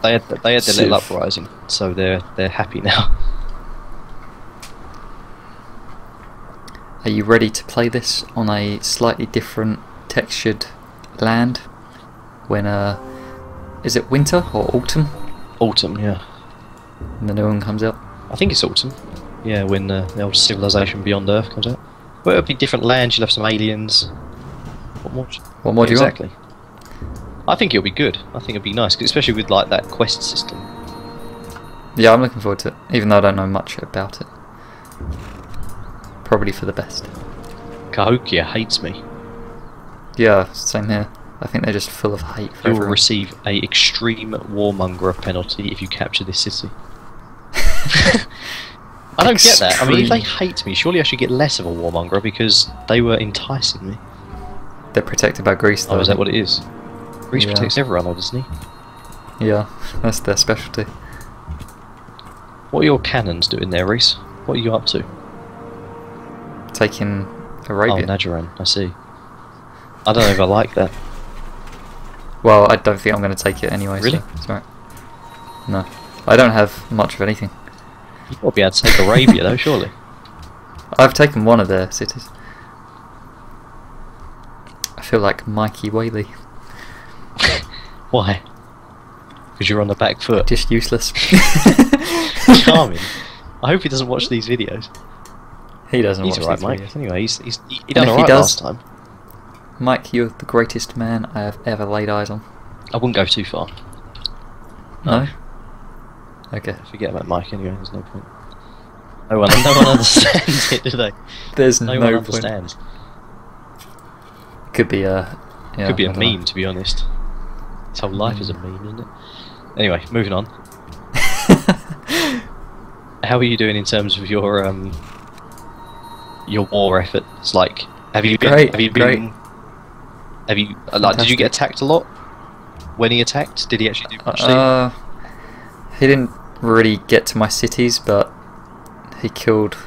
They had their little uprising, so they're happy now. Are you ready to play this on a slightly different textured land? When is it winter or autumn? Autumn, yeah. When the new one comes out. I think it's autumn. Yeah, when the old Civilization Beyond Earth comes out. Well, it'll be different lands. You'll have some aliens. What more do you want? Exactly. I think it'll be good. I think it'll be nice, especially with like that quest system. Yeah, I'm looking forward to it, even though I don't know much about it. Probably for the best. Cahokia hates me. Yeah, same here. I think they're just full of hate for You will everyone. receive a extreme warmonger penalty if you capture this city. I don't get that. I mean, if they hate me, surely I should get less of a warmonger because they were enticing me. They're protected by Greece, though. Oh, is that what it is? Greece protects everyone, doesn't he? Yeah, that's their specialty. What are your cannons doing there, Reese? What are you up to? Taking Arabia. Oh, Najaran, I see. I don't know if I like that. Well, I don't think I'm going to take it anyway. Really? So it's alright. No. I don't have much of anything. You'll be able to take Arabia, though, surely. I've taken one of their cities. I feel like Mikey Whaley. Why? Because you're on the back foot. Just useless. Charming. I hope he doesn't watch these videos. He doesn't watch these videos. Mike. Anyway, he done alright last time. Mike, you're the greatest man I have ever laid eyes on. I wouldn't go too far. No? Okay. Forget about Mike anyway, there's no point. No one understands it, do they? There's no one point. understands. Could be a... Yeah, could be a meme, to be honest. His whole life is a meme, isn't it? Anyway, moving on. How are you doing in terms of your war efforts? Like, have you been? Great, have you been? Have you like? Did you get attacked a lot? When he attacked, did he actually do much? He didn't really get to my cities, but he killed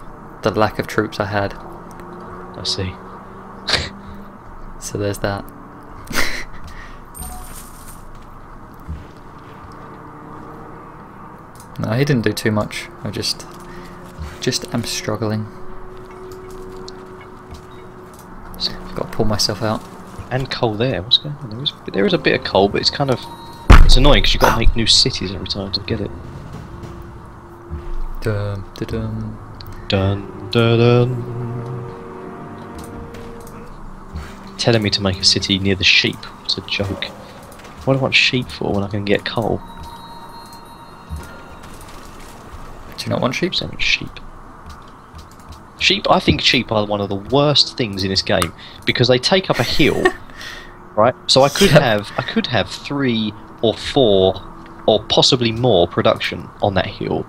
the lack of troops I had. I see. So there's that. No, he didn't do too much. I just am struggling. So I've got to pull myself out. And coal there. What's going on? There is a bit of coal, but it's kind of annoying because you've got to make new cities every time to get it. Dun dun dun. Dun dun dun. Telling me to make a city near the sheep. What's a joke? What do I want sheep for when I can get coal? Do you not want sheep? Saying sheep. Sheep. I think sheep are one of the worst things in this game because they take up a hill, right? So I could have 3 or 4 or possibly more production on that hill.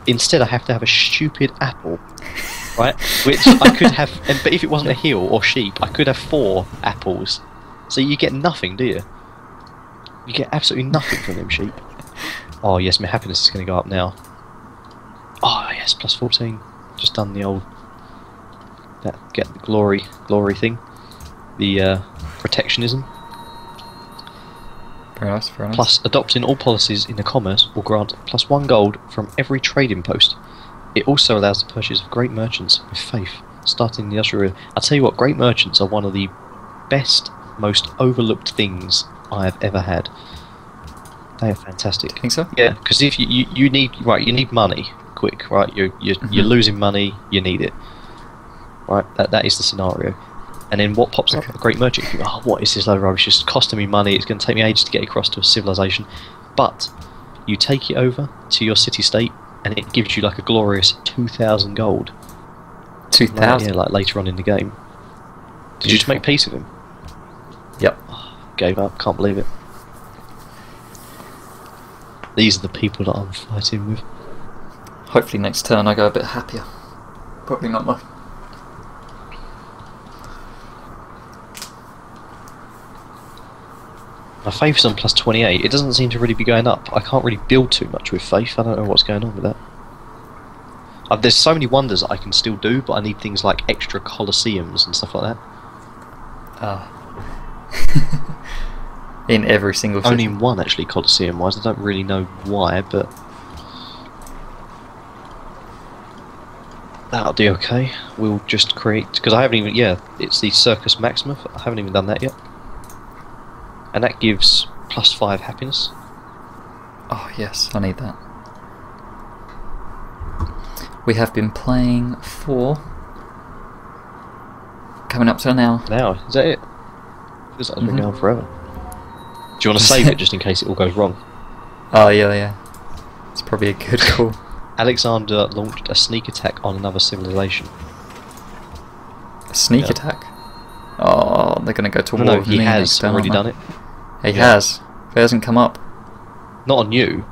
Instead, I have to have a stupid apple, right? Which I could have, but if it wasn't a hill or sheep, I could have 4 apples. So you get nothing, do you? You get absolutely nothing from them sheep. Oh yes, my happiness is going to go up now. Oh yes, plus 14. Just done the old get the glory thing, the protectionism. Very nice, very nice. Plus, adopting all policies in the commerce will grant +1 gold from every trading post. It also allows the purchase of great merchants with faith, starting in the industrial. I'll tell you what, great merchants are one of the best, most overlooked things I have ever had. They are fantastic. Think so? Yeah, because if you need money quick, right? You're losing money, you need it, right? That is the scenario. And then what pops up? A great merchant. You think, oh, what is this load of rubbish? It's costing me money. It's going to take me ages to get across to a civilization. But you take it over to your city-state, and it gives you like a glorious 2,000 gold. 2,000? Yeah, like later on in the game. Did you just make peace with him? Yep. Oh, gave up. Can't believe it. These are the people that I'm fighting with. Hopefully next turn I go a bit happier. Probably not much. My faith's on +28. It doesn't seem to really be going up. I can't really build too much with faith. I don't know what's going on with that. There's so many wonders that I can still do, but I need things like extra colosseums and stuff like that. Ah. In every single city. Only in one actually, Colosseum-wise. I don't really know why, but that'll be okay. We'll just create, because I haven't even. Yeah, it's the Circus Maximus. I haven't even done that yet, and that gives +5 happiness. Oh yes, I need that. We have been playing for coming up to now. Now, is that it? Feels like it's been going forever. Do you want to save it just in case it all goes wrong? Oh yeah. It's probably a good call. Alexander launched a sneak attack on another civilization. A sneak attack? Oh, they're going to go to war with he me has next time, already aren't done they? it. He has. It hasn't come up. Not on you,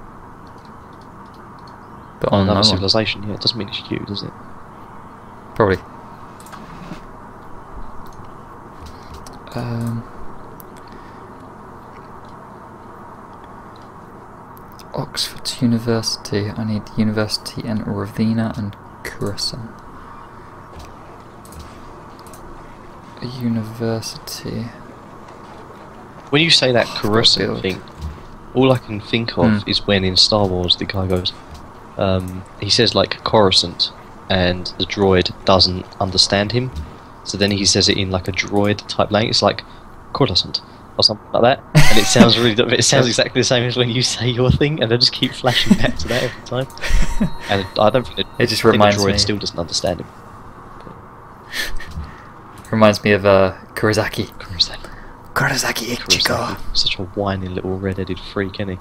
but on on another no civilization. Yeah, it doesn't mean it's you, does it? Probably. Oxford University. I need University and Ravenna and Curacao. A university. When you say that Oh, Coruscant build. thing, all I can think of is when in Star Wars the guy goes, he says like Coruscant, and the droid doesn't understand him, so then he says it in like a droid type language. It's like Coruscant or something like that, and it sounds really. It sounds exactly the same as when you say your thing, and I just keep flashing back to that every time. And I don't think It just reminds the droid me. still doesn't understand him. Reminds me of Kurosaki. Kurosaki. Kurosaki Ichigo. Such a whiny little red-headed freak, isn't he?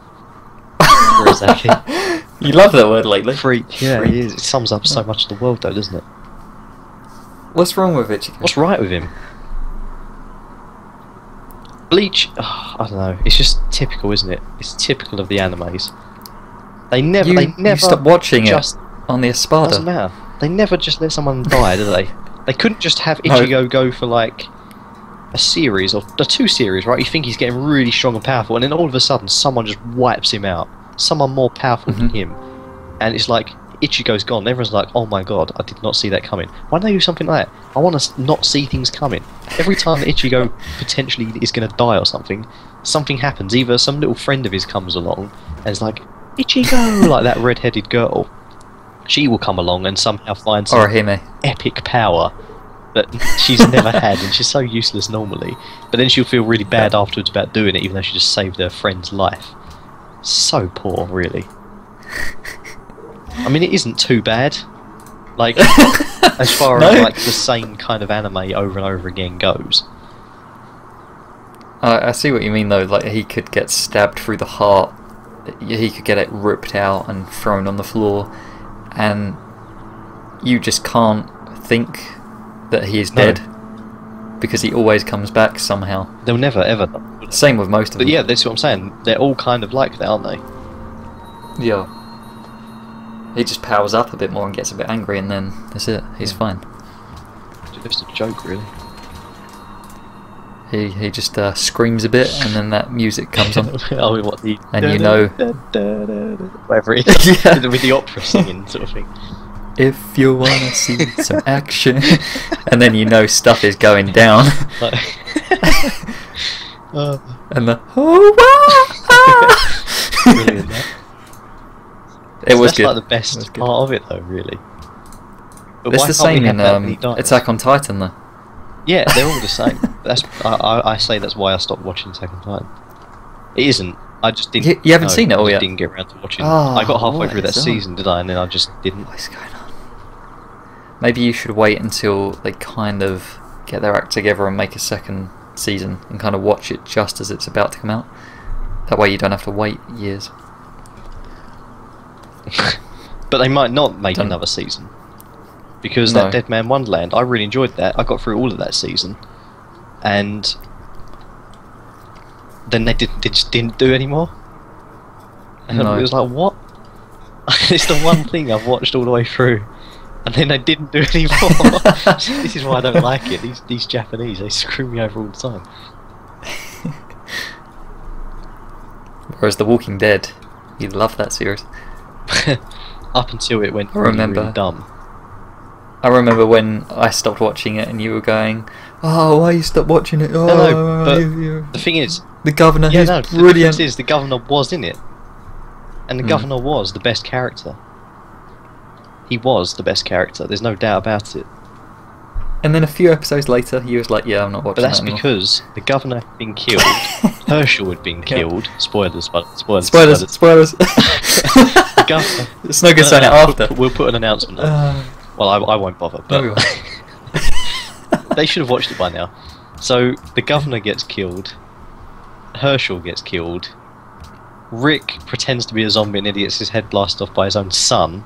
Kurosaki. You love that word lately. Freak, yeah, Freak. he is. It sums up so much of the world, though, doesn't it? What's wrong with Ichigo? What's right with him? Bleach, I don't know. It's just typical, isn't it? It's typical of the animes. They never, You stop watching just, it on the doesn't Espada. matter. They never just let someone die, do they? They couldn't just have No. Ichigo go for like a series or 2 series, right? You think he's getting really strong and powerful, and then all of a sudden someone just wipes him out. Someone more powerful than him, and it's like Ichigo's gone. Everyone's like, "Oh my god, I did not see that coming." Why don't they do something like that? I want to not see things coming. Every time that Ichigo potentially is going to die or something, something happens. Either some little friend of his comes along and is like, "Ichigo," like that red-headed girl. She will come along and somehow find some Or Hime. epic power that she's never had, and she's so useless normally. But then she'll feel really bad afterwards about doing it, even though she just saved her friend's life. So poor, really. I mean, it isn't too bad. Like, as far as like the same kind of anime over and over again goes. I see what you mean though. Like he could get stabbed through the heart. He could get it ripped out and thrown on the floor, and you just can't think that he is dead because he always comes back somehow. They'll never ever. Same with most of them. But yeah, that's what I'm saying. They're all kind of like that, aren't they? Yeah. He just powers up a bit more and gets a bit angry, and then that's it. He's fine. It's just a joke, really. He just screams a bit, and then that music comes on. Oh, what the? And you know, whatever it is, Yeah. with the opera singing sort of thing. if you wanna see some action, and then you know stuff is going down, Like, and the brilliant. That. it was That's good. like the best part of it, though, really. But It's why the can't we same have in that many dinos? Attack on Titan, though. Yeah, they're all the same. That's I say that's why I stopped watching Attack on Titan. It isn't. I just didn't. You haven't seen it all I just yet? didn't get around to watching. Oh, I got halfway what through that is on? season, did I? And then I just didn't. What is going on? Maybe you should wait until they kind of get their act together and make a second season and kind of watch it just as it's about to come out. That way you don't have to wait years. But they might not make Don't- another season. Because No. that Dead Man Wonderland, I really enjoyed that. I got through all of that season. And then they just didn't do anymore. And No. it was like, what? It's the one thing I've watched all the way through. And then they didn't do anymore. This is why I don't like it. These Japanese, they screw me over all the time. Whereas The Walking Dead, you love that series. Up until it went I really, remember. really dumb. I remember when I stopped watching it and you were going, "Oh, why you stopped watching it?" Oh, no, but the thing is, the governor, yeah, he's no, brilliant. the difference is the governor was in it, and the governor was the best character. He was the best character. There's no doubt about it. And then a few episodes later, he was like, "Yeah, I'm not watching." But that's that anymore. because the governor had been killed. Herschel had been killed. Spoilers, but spoilers. The governor. It's no good saying it after. We'll put an announcement on. Well, I won't bother, but No, we they should have watched it by now. So the governor gets killed. Herschel gets killed. Rick pretends to be a zombie and he gets his head blasted off by his own son.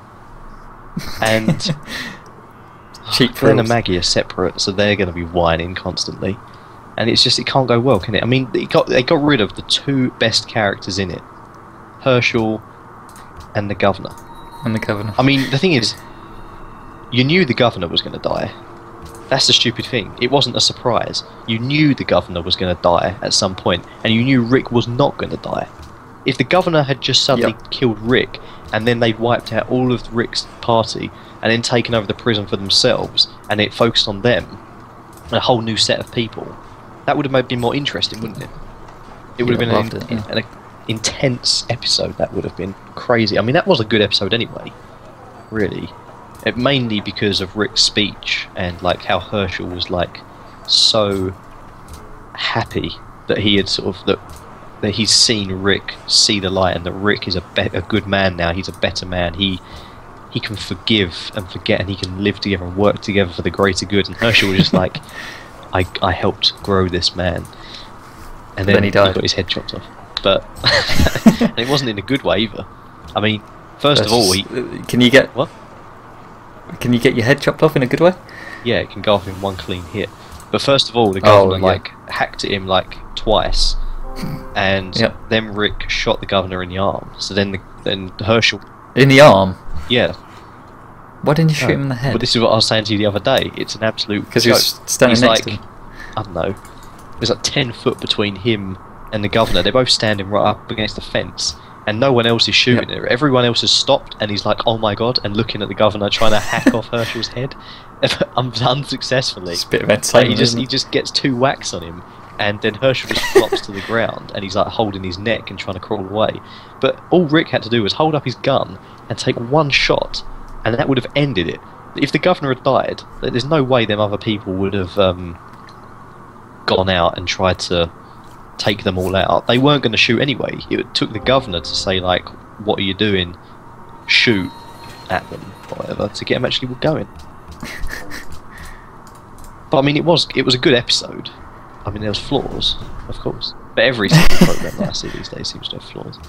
And cheap Glenn and Maggie are separate, so they're going to be whining constantly. And it's just, it can't go well, can it? I mean, they got rid of the two best characters in it, Herschel and the governor. And the governor. I mean, the thing is, you knew the governor was going to die. That's the stupid thing. It wasn't a surprise. You knew the governor was going to die at some point, and you knew Rick was not going to die. If the governor had just suddenly killed Rick, and then they'd wiped out all of Rick's party, and then taken over the prison for themselves, and it focused on them, and a whole new set of people, that would have been more interesting, wouldn't it? It would have been an intense episode. That would have been crazy. I mean, that was a good episode anyway, really. Mainly because of Rick's speech, and like how Herschel was like so happy that he had sort of that he's seen Rick see the light, and that Rick is a good man now. He's a better man. He can forgive and forget, and he can live together and work together for the greater good. And Herschel was just like, I helped grow this man, and then he died. He got his head chopped off. But and it wasn't in a good way either. I mean, first of all, can you get what? Can you get your head chopped off in a good way? Yeah, it can go off in one clean hit. But first of all, the governor like hacked at him like twice, and then Rick shot the governor in the arm. So then Herschel in the arm. Yeah. Why didn't you shoot him in the head? But this is what I was saying to you the other day. It's an absolute because he was standing next to him. I don't know. There's like 10 foot between him and the governor. They're both standing right up against the fence, and no one else is shooting it. Everyone else has stopped, and he's like, "Oh my god!" and looking at the governor, trying to hack off Herschel's head, unsuccessfully. It's a bit of entertainment. He just gets 2 whacks on him, and then Herschel just flops to the ground, and he's like holding his neck and trying to crawl away. But all Rick had to do was hold up his gun and take 1 shot, and that would have ended it. If the governor had died, there's no way them other people would have gone out and tried to take them all out. They weren't going to shoot anyway. It took the governor to say like, "What are you doing? Shoot at them," or whatever, to get them actually going. But I mean, it was a good episode. I mean, there was flaws, of course, but every single program that I see these days seems to have flaws.